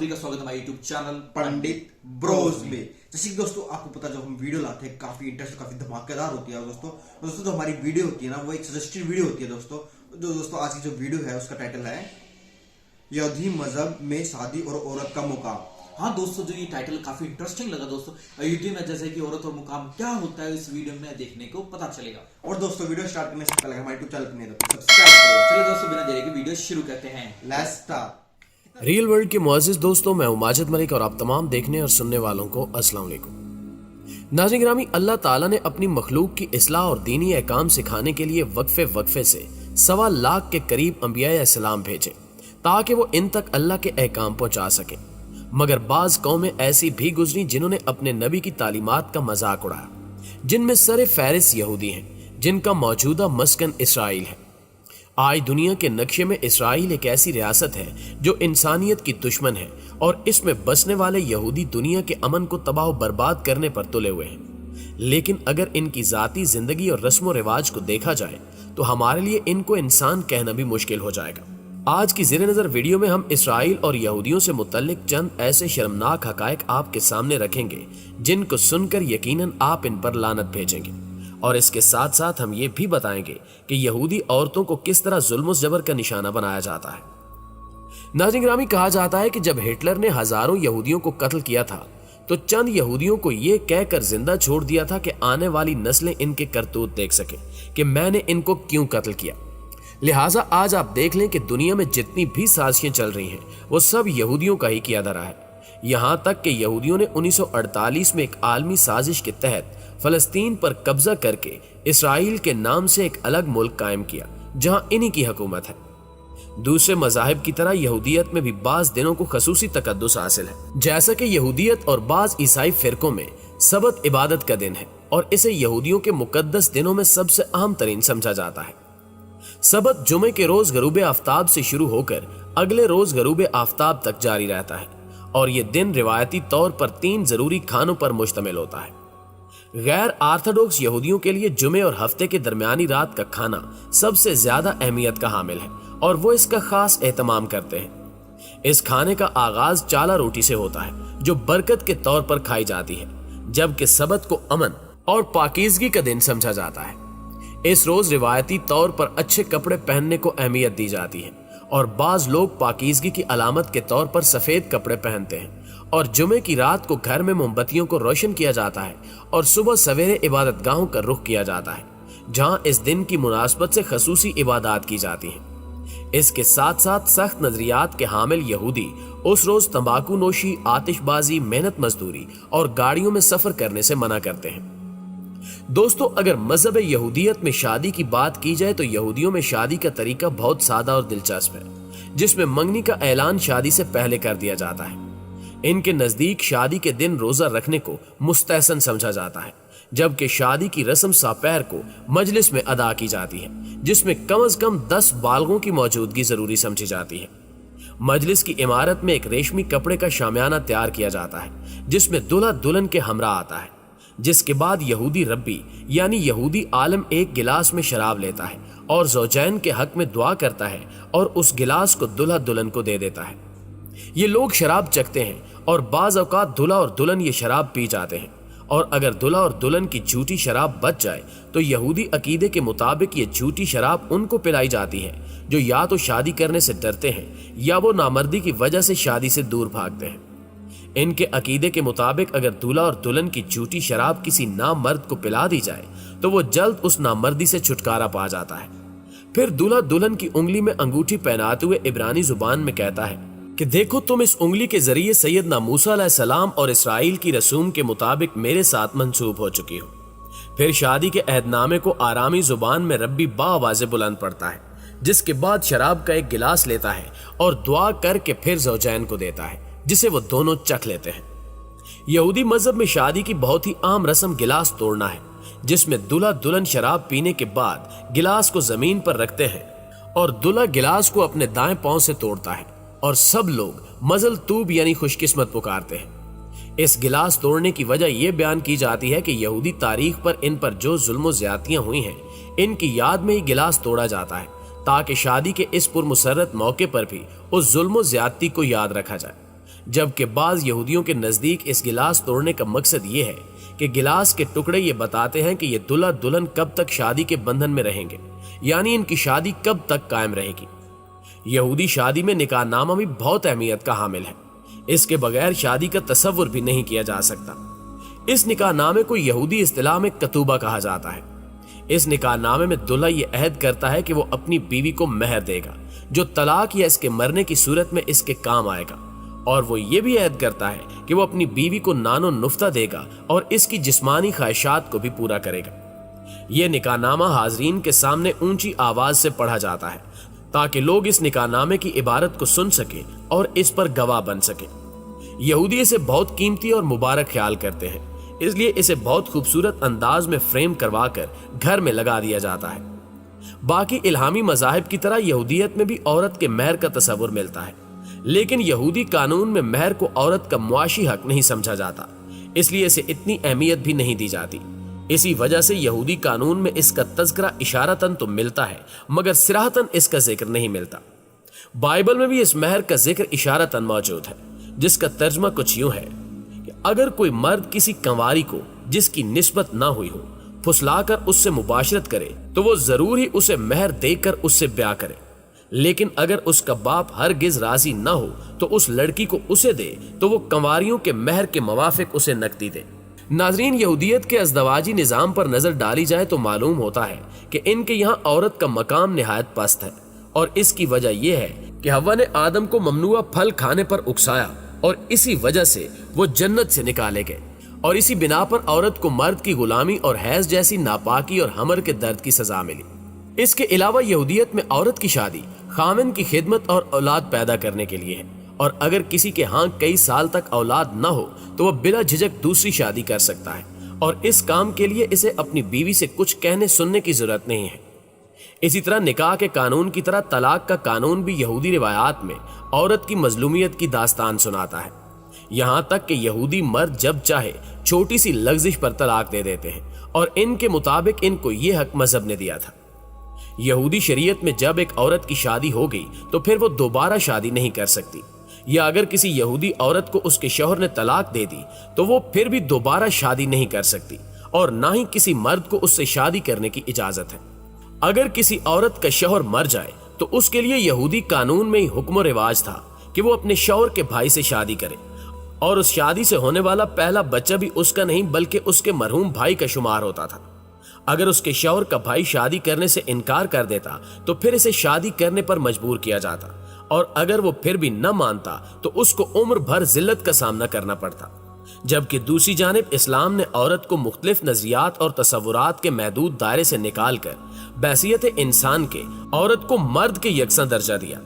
सभी का स्वागत है हमारे YouTube चैनल पंडित ब्रोज में। जैसे कि दोस्तों आपको पता जब हम वीडियो लाते हैं काफी इंटरेस्ट काफी धमाकेदार होती है दोस्तों जो हमारी वीडियो होती है ना वो एक सजेस्टेड वीडियो होती है दोस्तों आज की जो वीडियो है उसका टाइटल है यहूदी मजहब में शादी और औरत का मुकाम। हाँ दोस्तों, जो ये टाइटल काफी इंटरेस्टिंग लगा दोस्तों। अयोध्या में जैसे कि औरत और मुकाम क्या होता है इस वीडियो में देखने को पता चलेगा। और दोस्तों वीडियो स्टार्ट करने से पहले हमारे यूट्यूब चैनल को नहीं तो सब्सक्राइब करें। चलिए दोस्तों बिना देरी के वीडियो शुरू करते हैं। Let's start. रियल वर्ल्ड के मुअज़्ज़िज़ दोस्तों, मैं हूं माजिद मलिक और आप तमाम देखने और सुनने वालों को अस्सलाम वालेकुम। नाज़रीन गिरामी, अल्लाह ताला ने अपनी मखलूक की इस्लाह और दीनी अहकाम सिखाने के लिए वक्फे से 1.25 लाख के करीब अंबिया इस्लाम भेजे ताकि वो इन तक अल्लाह के अहकाम पहुंचा सके। मगर बाज कौमें ऐसी भी गुजरी जिन्होंने अपने नबी की तालीमात का मजाक उड़ाया, जिनमें सरे फहरिस्त यहूदी हैं जिनका मौजूदा मस्कन इसराइल है। आज दुनिया के नक्शे में इसराइल एक ऐसी रियासत है जो इंसानियत की दुश्मन है और इसमें बसने वाले यहूदी दुनिया के अमन को तबाह बर्बाद करने पर तुले हुए हैं। लेकिन अगर इनकी जाती जिंदगी और रस्म रिवाज को देखा जाए तो हमारे लिए इनको इंसान कहना भी मुश्किल हो जाएगा। आज की ज़ेरे नज़र वीडियो में हम इसराइल और यहूदियों से मुतल्लिक चंद ऐसे शर्मनाक हकायक आपके सामने रखेंगे जिनको सुनकर यकीनन आप इन पर लानत भेजेंगे, और इसके साथ साथ हम ये भी बताएंगे कि यहूदी औरतों को किस तरह जुल्म जबर का निशाना बनाया जाता है। नाज़रीन गिरामी, कहा जाता है कि जब हिटलर ने हजारों यहूदियों को कत्ल किया था तो चंद यहूदियों को ये कहकर जिंदा छोड़ दिया था कि आने वाली नस्लें इनके करतूत देख सके कि मैंने इनको क्यों कत्ल किया। लिहाजा आज आप देख लें कि दुनिया में जितनी भी साजिशें चल रही हैं वो सब यहूदियों का ही किया धरा है। यहाँ तक कि यहूदियों ने 1948 में एक आलमी साजिश के तहत फलस्तीन पर कब्जा करके इसराइल के नाम से एक अलग मुल्क कायम किया जहाँ इन्हीं की हुकूमत है। दूसरे मजाहिब की तरह यहूदियत में भी बाज दिनों को खसूसी तकद्दुस हासिल है, जैसा कि यहूदियत और बाज ईसाई फिरकों में सबत इबादत का दिन है और इसे यहूदियों के मुकद्दस दिनों में सबसे अहम तरीन समझा जाता है। सबत जुमे के रोज गरूब आफ्ताब से शुरू होकर अगले रोज गरूब आफ्ताब तक जारी रहता है और ये दिन रिवायती तौर पर 3 जरूरी खानों पर मुश्तमिल होता है। गैर आर्थोडॉक्स यहूदियों के लिए जुमे और हफ्ते के दरमियानी रात का खाना सबसे ज्यादा अहमियत का हामिल है और वो इसका खास एहतमाम करते हैं। इस खाने का आगाज चाला रोटी से होता है जो बरकत के तौर पर खाई जाती है, जबकि सबत को अमन और पाकीज़गी का दिन समझा जाता है। इस रोज रिवायती तौर पर अच्छे कपड़े पहनने को अहमियत दी जाती है और बाज लोग पाकीज़गी की अलामत के तौर पर सफेद कपड़े पहनते हैं और जुमे की रात को घर में मोमबत्तियों को रोशन किया जाता है और सुबह सवेरे इबादत गाहों का रुख किया जाता है जहां इस दिन की मुनासबत से खसूसी इबादत की जाती हैं। इसके साथ साथ सख्त नजरियात के हामिल यहूदी उस रोज तंबाकू नोशी, आतिशबाजी, मेहनत मजदूरी और गाड़ियों में सफर करने से मना करते हैं। दोस्तों, अगर मजहब यहूदियत में शादी की बात की जाए तो यहूदियों में शादी का तरीका बहुत सादा और दिलचस्प है, जिसमें मंगनी का ऐलान शादी से पहले कर दिया जाता है। इनके नजदीक शादी के दिन रोजा रखने को मुस्तहसन समझा जाता है, जबकि शादी की रस्म सापहर को मजलिस में अदा की जाती है, जिसमें कम से कम 10 बालगों की मौजूदगी जरूरी समझी जाती है। मजलिस की इमारत में एक रेशमी कपड़े का शामियाना तैयार किया जाता है जिसमें दूल्हा दुल्हन के हमरा आता है, जिसके बाद यहूदी रब्बी यानी यहूदी आलम एक गिलास में शराब लेता है और ज़ौजैन के हक में दुआ करता है और उस गिलास को दूल्हा दुल्हन को दे देता है। ये लोग शराब चखते हैं और बाज औकात दूल्हा और दुल्हन ये शराब पी जाते हैं, और अगर दूल्हा और दुल्हन की झूठी शराब बच जाए तो यहूदी अकीदे के मुताबिक ये झूठी शराब उनको पिलाई जाती है जो या तो शादी करने से डरते हैं या वो नामर्दी की वजह से शादी से दूर भागते हैं। इनके अकीदे के मुताबिक अगर दूल्हा और दुल्हन की झूठी शराब किसी नामर्द को पिला दी जाए तो वो जल्द उस नामर्दी से छुटकारा पा जाता है। फिर दूल्हा दुल्हन की उंगली में अंगूठी पहनाते हुए इब्रानी जुबान में कहता है कि देखो, तुम इस उंगली के जरिए सैयदना मूसा अलैहिस्सलाम और इसराइल की रसूम के मुताबिक मेरे साथ मंसूब हो चुकी हो। फिर शादी के अहदनामे को आरामी जुबान में रब्बी बाआवाज़ बुलंद पड़ता है, जिसके बाद शराब का एक गिलास लेता है और दुआ करके फिर ज़ौजैन को देता है, जिसे वो दोनों चख लेते हैं। यहूदी मजहब में शादी की बहुत ही आम रस्म गिलास तोड़ना है, जिसमें दूल्हा दुल्हन शराब पीने के बाद गिलास को जमीन पर रखते हैं और दूल्हा गिलास को अपने दाएं पांव से तोड़ता है और सब लोग मजल तूब यानी खुशकिस्मत पुकारते हैं। इस गिलास तोड़ने की वजह यह बयान की जाती है कि यहूदी तारीख पर इन पर जो जुल्म ज्यादतियां हुई हैं, इनकी याद में ही गिलास तोड़ा जाता है ताकि शादी के इस पुरमुसर्रत मौके पर भी उस जुल्म ज्यादती को याद रखा जाए। जबकि बाज यहूदियों के नजदीक इस गिलास तोड़ने का मकसद ये है कि गिलास के टुकड़े ये बताते हैं कि ये दुल्हा दुल्हन कब तक शादी के बंधन में रहेंगे, यानी इनकी शादी कब तक कायम रहेगी। यहूदी शादी में निकाह नामा भी बहुत अहमियत का हामिल है। इसके बगैर शादी का तसव्वुर भी नहीं किया जा सकता। इस निकाह नामे को यहूदी इस्तिलाह में कतूबा कहा जाता है। इस निकाह नामे में दूल्हा ये अहद करता है कि वो अपनी बीवी को मेहर देगा जो तलाक या इसके मरने की सूरत में इसके काम आएगा, और वो ये भी अहद करता है कि वो अपनी बीवी को नानो नुफ्ता देगा और इसकी जिस्मानी ख्वाहिशात को भी पूरा करेगा। यह निकाहनामा हाजरीन के सामने ऊंची आवाज से पढ़ा जाता है ताकि लोग इस निकाहनामे की इबारत को सुन सके और इस पर गवाह बन सके। यहूदी इसे बहुत कीमती और मुबारक ख्याल करते हैं, इसलिए इसे बहुत खूबसूरत अंदाज में फ्रेम करवाकर घर में लगा दिया जाता है। बाकी इल्हामी मज़ाहिब की तरह यहूदियत में भी औरत के महर का तस्वुर मिलता है, लेकिन यहूदी कानून में महर को औरत का मुआशी हक नहीं समझा जाता, इसलिए इसे इतनी अहमियत भी नहीं दी जाती। इसी वजह से यहूदी कानून में इसका तज़किरा इशारतन तो मिलता है मगर सिराहतन इसका जिक्र नहीं मिलता। बाइबल में भी इस महर का जिक्र इशारतन मौजूद है, जिसका तर्जमा कुछ यूं है कि अगर कोई मर्द किसी कंवारी को जिसकी निस्बत ना हुई हो फुसलाकर उससे मुबाशरत करे तो वो जरूर ही उसे महर देकर उससे ब्याह करे, लेकिन अगर उसका बाप हरगिज राजी ना हो तो उस लड़की को उसे दे तो वो कंवारियों के महर के मवाफिक उसे नकदी दे। नाजरीन, यहूदियत के अज़दवाजी निज़ाम पर नजर डाली जाए तो मालूम होता है कि इनके यहाँ औरत का मकाम निहायत पस्त है, और इसकी वजह यह है कि हव्वा ने आदम को ममनुआ फल खाने पर उकसाया और इसी वजह से वो जन्नत से निकाले गए, और इसी बिना पर औरत को मर्द की गुलामी और हैज जैसी नापाकी और हमर के दर्द की सजा मिली। इसके अलावा यहूदियत में औरत की शादी खामिन की खिदमत और औलाद पैदा करने के लिए है, और अगर किसी के यहाँ कई साल तक औलाद न हो तो वह बिला झिझक दूसरी शादी कर सकता है, और इस काम के लिए इसे अपनी बीवी से कुछ कहने सुनने की जरूरत नहीं है। इसी तरह निकाह के कानून की तरह तलाक का कानून भी यहूदी रिवायात में औरत की मजलूमियत की दास्तान सुनाता है। यहाँ तक कि यहूदी मर्द जब चाहे छोटी सी लग्जिश पर तलाक दे देते हैं, और इनके मुताबिक इनको ये हक मजहब ने दिया था। यहूदी शरीयत में जब एक औरत की शादी हो गई तो फिर वो दोबारा शादी नहीं कर सकती, या अगर किसी यहूदी औरत को उसके शौहर ने तलाक दे दी तो वो फिर भी दोबारा शादी नहीं कर सकती, और ना ही किसी मर्द को उससे शादी करने की इजाजत है। अगर किसी औरत का शौहर मर जाए तो उसके लिए यहूदी कानून में ही हुक्म रिवाज था कि वो अपने शौहर के भाई से शादी करे, और उस शादी से होने वाला पहला बच्चा भी उसका नहीं बल्कि उसके मरहूम भाई का शुमार होता था। अगर उसके शौहर का भाई शादी करने से इनकार कर देता तो फिर इसे शादी करने पर मजबूर किया जाता, और अगर वो फिर भी न मानता तो उसको उम्र भर जिल्लत का सामना करना पड़ता। जबकि दूसरी जानिब इस्लाम ने औरत को मुख्तलिफ नजरियात और तसव्वुरात के महदूद दायरे से निकाल कर बैसियत इंसान के औरत को मर्द के यकसा दर्जा दिया।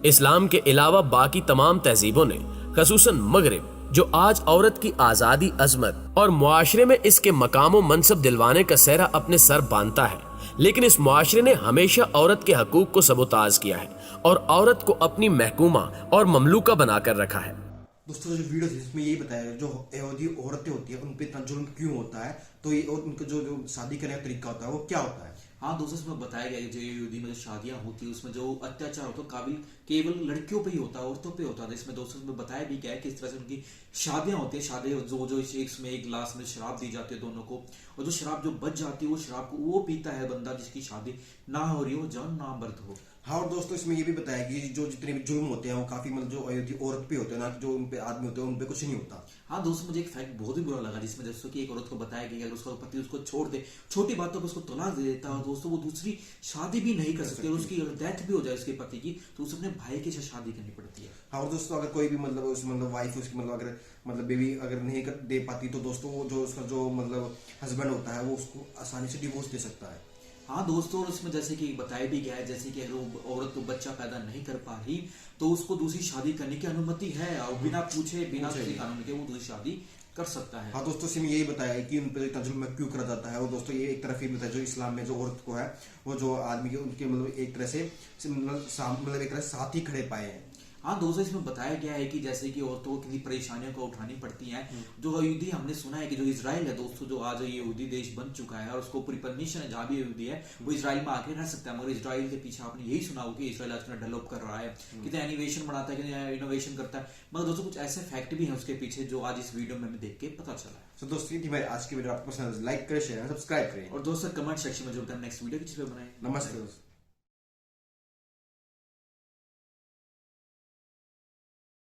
इस्लाम के अलावा बाकी तमाम तहजीबों ने, खसूसन मगरिब, जो आज औरत की आजादी, अजमत और मुआशरे में इसके मकाम मनसब दिलवाने का सहरा अपने सर बांधता है, लेकिन इस मुआशरे ने हमेशा औरत के हकूक को सबोताज किया है और औरत को अपनी महकूमा और ममलूका बनाकर रखा है। दोस्तों, जो वीडियो थी इसमें यही बताया जो यहूदी औरतें होती है उन पे इतना जुल्म क्यों होता है, तो ये और उनका जो शादी करने का तरीका होता है वो क्या होता है। हाँ दोस्तों, इसमें बताया गया जो यहूदी में जो शादियां होती है उसमें जो अत्याचार होता है काबिल केवल लड़कियों पे ही होता है, औरतों पे होता है। इसमें दोस्तों इसमें बताया भी गया है कि इस तरह से उनकी शादियां होती है। शादी जो इसमें एक गिलास में शराब दी जाती है दोनों को, और जो शराब जो बच जाती है वो शराब को वो पीता है बंदा जिसकी शादी ना हो रही हो, जान ना मर्द हो। हाँ, और दोस्तों इसमें ये भी बताया कि जो जितने भी जुल्म होते हैं वो काफी मतलब जो अयोधी औरत पे होते हैं, ना कि जो उन पे आदमी होते हैं उन पे कुछ नहीं होता। हाँ दोस्तों, मुझे एक फैक्ट बहुत ही बुरा लगा जिसमें दोस्तों कि एक औरत को बताया गया अगर उसका पति उसको छोड़ दे, छोटी बातों पर उसको तलाक दे देता है, दोस्तों वो दूसरी शादी भी नहीं कर सकती, और उसकी अगर डेथ भी हो जाए उसके पति की तो उसे अपने भाई के साथ शादी करनी पड़ती है। हाँ, और दोस्तों अगर कोई भी मतलब वाइफ उसकी अगर बेबी अगर नहीं दे पाती तो दोस्तों वो जो उसका जो मतलब हस्बैंड होता है वो उसको आसानी से डिवोर्स दे सकता है। हाँ दोस्तों, और इसमें जैसे कि बताया भी गया है जैसे कि अगर वो औरत को बच्चा पैदा नहीं कर पा रही तो उसको दूसरी शादी करने की अनुमति है, और बिना पूछे बिना किसी कानून के वो दूसरी शादी कर सकता है। हाँ दोस्तों, इसमें यही बताया है कि उन पर इतना जुल्म क्यों करा जाता है। और दोस्तों ये एक तरफ ही बताया जो इस्लाम में जो औरत को है वो जो आदमी के उनके मतलब एक तरह से मतलब एक तरह साथ ही खड़े पाए हैं। हाँ दोस्तों, इसमें बताया गया है कि जैसे कि औरतों को कितनी परेशानियों को उठानी पड़ती हैं। जो यहूदी, हमने सुना है कि जो इजराइल है दोस्तों, जो आज यहूदी देश बन चुका है और उसको पूरी परमिशन है, जहाँ भी यहूदी है वो इजराइल में आके रह सकता है, मगर इजराइल के पीछे आपने यही सुना होगा कि इजराइल आज डेवलप कर रहा है, कितना एनिमेशन बनाता है, कितना इनोवेशन करता है, मगर दोस्तों कुछ ऐसे फैक्ट भी हैं उसके पीछे जो आज इस वीडियो में हमें देख के पता चला है। तो दोस्तों ये थी मेरी आज की वीडियो, आपको पसंद लाइक करें, शेयर सब्सक्राइब करें और दोस्तों कमेंट सेक्शन में जो नेक्स्ट वीडियो किस पे बनाए। नमस्ते दोस्तों।